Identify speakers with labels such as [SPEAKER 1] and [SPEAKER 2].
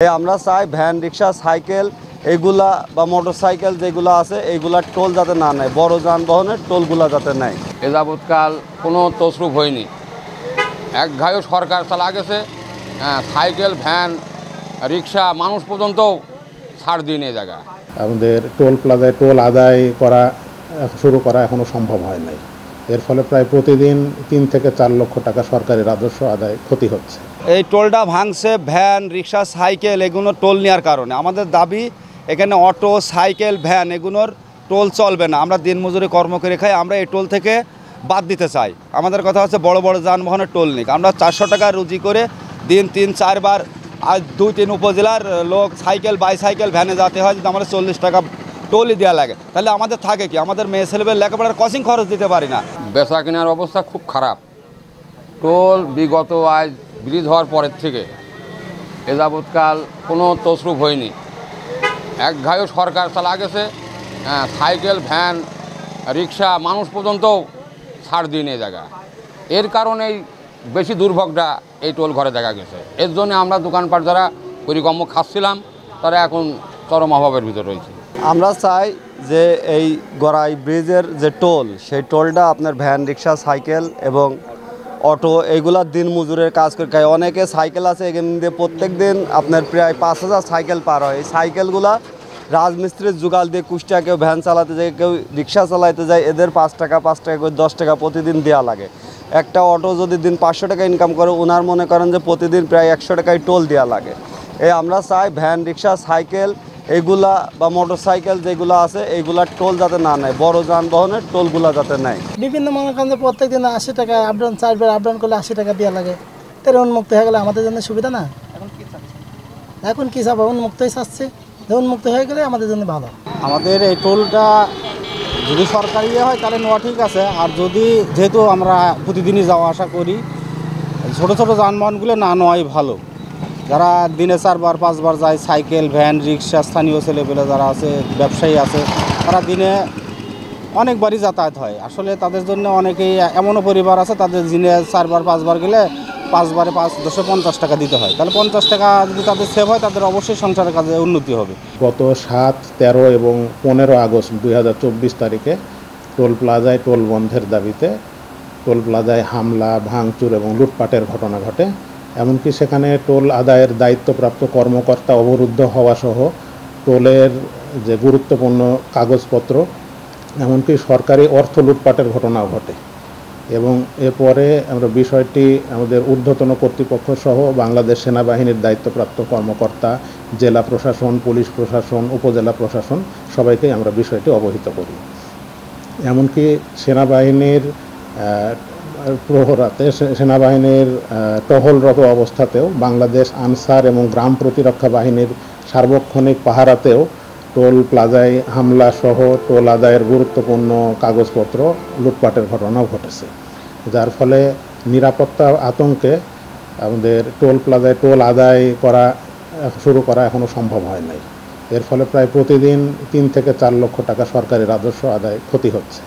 [SPEAKER 1] আমরা চাই van rickshaw cycle এগুলা বা মোটরসাইকেল যেগুলো আছে এইগুলা টোল যাতে না নেয়, বড় যানবাহনের টোলগুলা যাতে নেয়।
[SPEAKER 2] এ যাবৎকাল কোনো তসরুপ হয়নি, এক ঘায়ও সরকার চালা গেছে। সাইকেল ভ্যান রিক্সা মানুষ পর্যন্ত ছাড় দিয়ে নিয়ে জায়গা।
[SPEAKER 3] আমাদের টোল প্লাজায় টোল আদায় করা শুরু করা এখনো সম্ভব হয় নাই। এর ফলে প্রায় প্রতিদিন 3 থেকে 4 লক্ষ টাকা সরকারি রাজস্ব আদায় ক্ষতি হচ্ছে।
[SPEAKER 1] এই টোলটা ভাঙছে ভ্যান রিক্সা সাইকেল এগুলো টোল নেওয়ার কারণে। আমাদের দাবি এখানে অটো সাইকেল ভ্যান এগুলোর টোল চলবে না। আমরা দিনমজুরি কর্ম করে খাই, আমরা এই টোল থেকে বাদ দিতে চাই। আমাদের কথা হচ্ছে বড় বড় যানবাহনের টোল নিক। আমরা 400 টাকা রুজি করে দিন 3-4 বার আর 2-3 উপজেলার লোক সাইকেল বাইসাইকেল ভ্যানে যেতে হয়, যদি আমাদের 40 টাকা টোলই দেওয়া লাগে, তাহলে আমাদের থাকে কি? আমাদের মেয়ে ছেলেমেয়ের লেখাপড়ার কোচিং খরচ দিতে পারি না।
[SPEAKER 2] বেচা কেনার অবস্থা খুব খারাপ। টোল বিগত আজ ব্রিজ হওয়ার পরের থেকে এ যাবৎকাল কোনো তসরুপ হয়নি, এক ঘায়ও সরকার চালা গেছে। সাইকেল ভ্যান রিক্সা মানুষ পর্যন্ত ছাড় দিয়ে নিয়ে জায়গা। এর কারণেই বেশি দুর্ভোগটা এই টোল ঘরে দেখা গেছে। এর জন্য আমরা দোকানপাট যারা পরিকম্য খাচ্ছিলাম তারা এখন চরম অভাবের ভিতরে রয়েছে।
[SPEAKER 1] আমরা চাই যে এই গড়াই ব্রিজের যে টোল, সেই টোলটা আপনার ভ্যান রিক্সা সাইকেল এবং অটো এইগুলার দিন মজুরের কাজ করে খায়। অনেকে সাইকেল আছে এখান দিয়ে প্রত্যেক দিন আপনার প্রায় 5000 সাইকেল পার হয়। এই সাইকেলগুলা রাজমিস্ত্রির জোগাল দিয়ে কুষ্টিয়া কেউ ভ্যান চালাতে যায়, কেউ রিক্সা চালাতে যায়, এদের 5 টাকা করে 10 টাকা প্রতিদিন দেওয়া লাগে। একটা অটো যদি দিন 500 টাকা ইনকাম করে, ওনার মনে করেন যে প্রতিদিন প্রায় 100 টাকায় টোল দেওয়া লাগে। আমরা চাই ভ্যান রিক্সা সাইকেল এইগুলা বা মোটরসাইকেল যেগুলো আছে এইগুলার টোল যাতে না নেয়, বড় যানবাহনের টোলগুলা যাতে নেয়।
[SPEAKER 4] বিভিন্ন মনে করেন যে প্রত্যেক দিন 80 টাকা আপডাউন, 4 বার আপডাউন করলে 80 টাকা দেওয়া লাগে। তাহলে উন্মুক্ত হয়ে গেলে আমাদের জন্য সুবিধা না? এখন কি চাবো? উন্মুক্তই চাচ্ছে, যে উন্মুক্ত হয়ে গেলে আমাদের জন্য ভালো।
[SPEAKER 5] আমাদের এই টোলটা যদি সরকারি হয় তাহলে নেওয়া ঠিক আছে। আর যদি যেহেতু আমরা প্রতিদিনই যাওয়া আসা করি, ছোটো ছোটো যানবাহনগুলো না নেওয়াই ভালো। যারা দিনে 4 বার 5 বার যায়, সাইকেল ভ্যান রিক্সা স্থানীয় ছেলেপেলে যারা আছে, ব্যবসায়ী আছে, তারা দিনে অনেকবারই যাতায়াত হয়। আসলে তাদের জন্য অনেকেই এমনও পরিবার আছে তাদের দিনে 4 বার 5 বার গেলে 5 বারে 250 টাকা দিতে হয়। তাহলে 50 টাকা যদি তাদের সেভ হয়, তাদের অবশ্যই সংসারের কাজে উন্নতি হবে।
[SPEAKER 3] গত 7, 13 এবং 15 আগস্ট 2024 তারিখে টোল প্লাজায় টোল বন্ধের দাবিতে টোল প্লাজায় হামলা, ভাঙচুর এবং লুটপাটের ঘটনা ঘটে। এমনকি সেখানে টোল আদায়ের দায়িত্বপ্রাপ্ত কর্মকর্তা অবরুদ্ধ হওয়া সহ টোলের যে গুরুত্বপূর্ণ কাগজপত্র, এমনকি সরকারি অর্থ লুটপাটের ঘটনাও ঘটে। এবং এরপরে আমরা বিষয়টি আমাদের ঊর্ধ্বতন কর্তৃপক্ষ সহ বাংলাদেশ সেনাবাহিনীর দায়িত্বপ্রাপ্ত কর্মকর্তা, জেলা প্রশাসন, পুলিশ প্রশাসন, উপজেলা প্রশাসন সবাইকে আমরা বিষয়টি অবহিত করি। এমনকি সেনাবাহিনীর প্রহরাতে, সেনাবাহিনীর টহলরত অবস্থাতেও, বাংলাদেশ আনসার এবং গ্রাম প্রতিরক্ষা বাহিনীর সার্বক্ষণিক পাহারাতেও টোল প্লাজায় হামলা সহ টোল আদায়ের গুরুত্বপূর্ণ কাগজপত্র লুটপাটের ঘটনাও ঘটেছে। যার ফলে নিরাপত্তা আতঙ্কে আমাদের টোল প্লাজায় টোল আদায় শুরু করা এখনো সম্ভব হয় নাই। এর ফলে প্রায় প্রতিদিন 3 থেকে 4 লক্ষ টাকা সরকারি রাজস্ব আদায় ক্ষতি হচ্ছে।